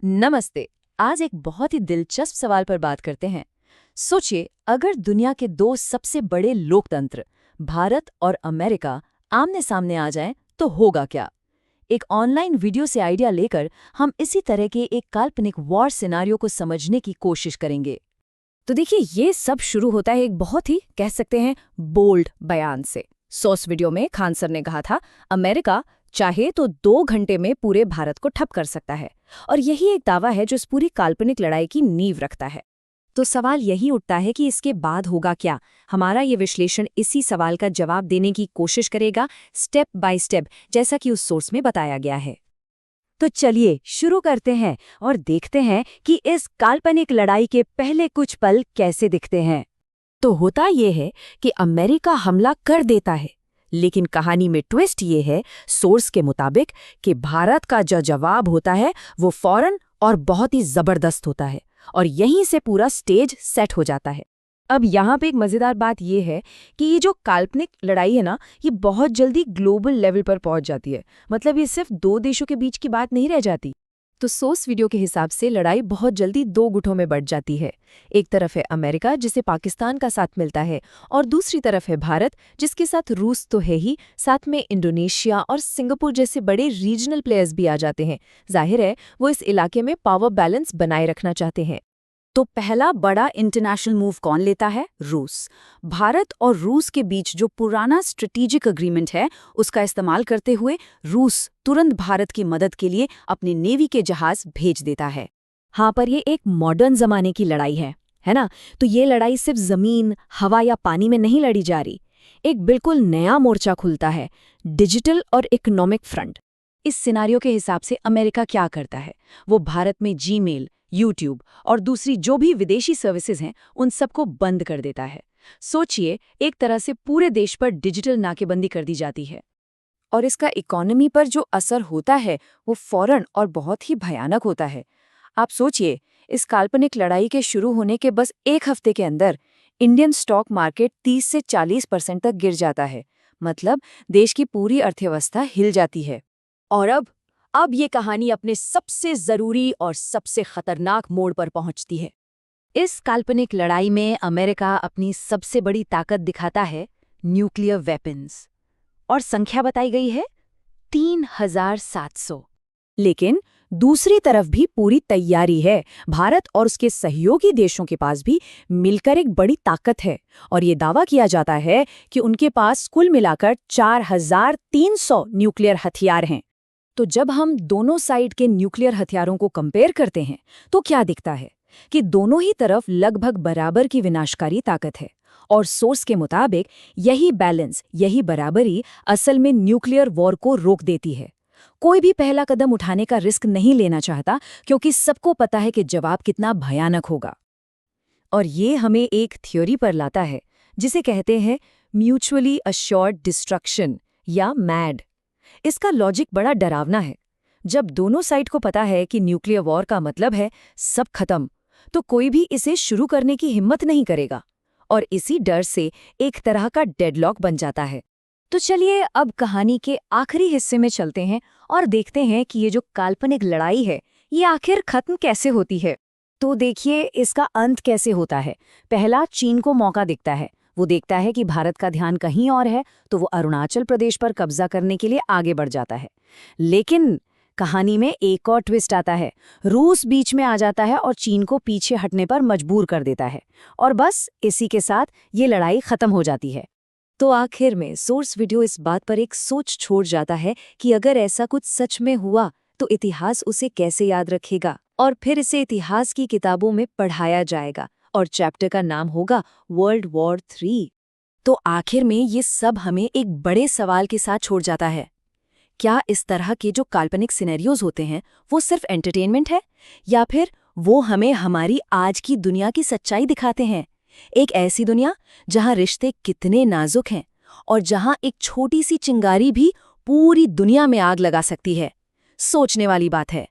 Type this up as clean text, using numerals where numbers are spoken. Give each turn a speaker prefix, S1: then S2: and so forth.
S1: नमस्ते। आज एक बहुत ही दिलचस्प सवाल पर बात करते हैं। सोचिए, अगर दुनिया के दो सबसे बड़े लोकतंत्र भारत और अमेरिका आमने सामने आ जाएं तो होगा क्या? एक ऑनलाइन वीडियो से आइडिया लेकर हम इसी तरह के एक काल्पनिक वॉर सिनारियो को समझने की कोशिश करेंगे।
S2: तो देखिए, ये सब शुरू होता है एक बहुत ही कह सकते हैं बोल्ड बयान से। सोर्स वीडियो में खान सर ने कहा था, अमेरिका चाहे तो 2 घंटे में पूरे भारत को ठप कर सकता है। और यही एक दावा है जो इस पूरी काल्पनिक लड़ाई की नींव रखता है। तो सवाल यही उठता है कि इसके बाद होगा क्या। हमारा ये विश्लेषण इसी सवाल का जवाब देने की कोशिश करेगा, स्टेप बाय स्टेप, जैसा कि उस सोर्स में बताया गया है। तो चलिए शुरू करते हैं और देखते हैं कि इस काल्पनिक लड़ाई के पहले कुछ पल कैसे दिखते हैं। तो होता ये है कि अमेरिका हमला कर देता है, लेकिन कहानी में ट्विस्ट ये है, सोर्स के मुताबिक, कि भारत का जो जवाब होता है वो फौरन और बहुत ही जबरदस्त होता है, और यहीं से पूरा स्टेज सेट हो जाता है। अब यहाँ पे एक मजेदार बात यह है कि ये जो काल्पनिक लड़ाई है ना, ये बहुत जल्दी ग्लोबल लेवल पर पहुंच जाती है। मतलब ये सिर्फ 2 देशों के बीच की बात नहीं रह जाती। तो सोर्स वीडियो के हिसाब से लड़ाई बहुत जल्दी 2 गुटों में बढ़ जाती है। एक तरफ है अमेरिका, जिसे पाकिस्तान का साथ मिलता है, और दूसरी तरफ है भारत, जिसके साथ रूस तो है ही, साथ में इंडोनेशिया और सिंगापुर जैसे बड़े रीजनल प्लेयर्स भी आ जाते हैं। जाहिर है वो इस इलाके में पावर बैलेंस बनाए रखना चाहते हैं। तो पहला बड़ा इंटरनेशनल मूव कौन लेता है? रूस। भारत और रूस के बीच जो पुराना स्ट्रेटेजिक एग्रीमेंट है, उसका इस्तेमाल करते हुए रूस तुरंत भारत की मदद के लिए अपने नेवी के जहाज भेज देता है। हाँ, पर ये एक मॉडर्न जमाने की लड़ाई है ना? तो ये लड़ाई सिर्फ जमीन, हवा या पानी में नहीं लड़ी जा रही। एक बिल्कुल नया मोर्चा खुलता है, डिजिटल और इकोनॉमिक फ्रंट। इस सिनारियो के हिसाब से अमेरिका क्या करता है? वो भारत में जीमेल, यूट्यूब और दूसरी जो भी विदेशी सर्विसेज हैं, उन सबको बंद कर देता है। सोचिए, एक तरह से पूरे देश पर डिजिटल नाकेबंदी कर दी जाती है। और इसका इकोनॉमी पर जो असर होता है वो फौरन और बहुत ही भयानक होता है। आप सोचिए, इस काल्पनिक लड़ाई के शुरू होने के बस 1 हफ्ते के अंदर इंडियन स्टॉक मार्केट 30 से 40% तक गिर जाता है। मतलब देश की पूरी अर्थव्यवस्था हिल जाती है। और अब ये कहानी अपने सबसे जरूरी और सबसे खतरनाक मोड़ पर पहुंचती है।
S1: इस काल्पनिक लड़ाई में अमेरिका अपनी सबसे बड़ी ताकत दिखाता है, न्यूक्लियर वेपन्स। और संख्या बताई गई है 3700।
S2: लेकिन दूसरी तरफ भी पूरी तैयारी है। भारत और उसके सहयोगी देशों के पास भी मिलकर एक बड़ी ताकत है, और ये दावा किया जाता है कि उनके पास कुल मिलाकर 4300 न्यूक्लियर हथियार हैं। तो जब हम दोनों साइड के न्यूक्लियर हथियारों को कंपेयर करते हैं तो क्या दिखता है कि दोनों ही तरफ लगभग बराबर की विनाशकारी ताकत है। और सोर्स के मुताबिक यही बैलेंस, यही बराबरी असल में न्यूक्लियर वॉर को रोक देती है। कोई भी पहला कदम उठाने का रिस्क नहीं लेना चाहता, क्योंकि सबको पता है कि जवाब कितना भयानक होगा। और ये हमें एक थ्योरी पर लाता है जिसे कहते हैं म्यूचुअली अश्योर्ड डिस्ट्रक्शन या मैड। इसका लॉजिक बड़ा डरावना है। जब दोनों साइड को पता है कि न्यूक्लियर वॉर का मतलब है सब खत्म, तो कोई भी इसे शुरू करने की हिम्मत नहीं करेगा, और इसी डर से एक तरह का डेडलॉक बन जाता है। तो चलिए अब कहानी के आखिरी हिस्से में चलते हैं और देखते हैं कि ये जो काल्पनिक लड़ाई है, ये आखिर खत्म कैसे होती है। तो देखिए, इसका अंत कैसे होता है। पहला, चीन को मौका दिखता है। वो देखता है कि भारत का ध्यान कहीं और है, तो वो अरुणाचल प्रदेश पर कब्जा करने के लिए आगे बढ़ जाता है। लेकिन कहानी में एक और ट्विस्ट आता है। रूस बीच में आ जाता है और चीन को पीछे हटने पर मजबूर कर देता है, और बस इसी के साथ ये लड़ाई खत्म हो जाती है।
S1: तो आखिर में सोर्स वीडियो इस बात पर एक सोच छोड़ जाता है कि अगर ऐसा कुछ सच में हुआ तो इतिहास उसे कैसे याद रखेगा, और फिर इसे इतिहास की किताबों में पढ़ाया जाएगा, और चैप्टर का नाम होगा वर्ल्ड वॉर 3।
S2: तो आखिर में ये सब हमें एक बड़े सवाल के साथ छोड़ जाता है। क्या इस तरह के जो काल्पनिक सिनेरियोज होते हैं वो सिर्फ एंटरटेनमेंट है, या फिर वो हमें हमारी आज की दुनिया की सच्चाई दिखाते हैं? एक ऐसी दुनिया जहां रिश्ते कितने नाजुक हैं, और जहां एक छोटी सी चिंगारी भी पूरी दुनिया में आग लगा सकती है। सोचने वाली बात है।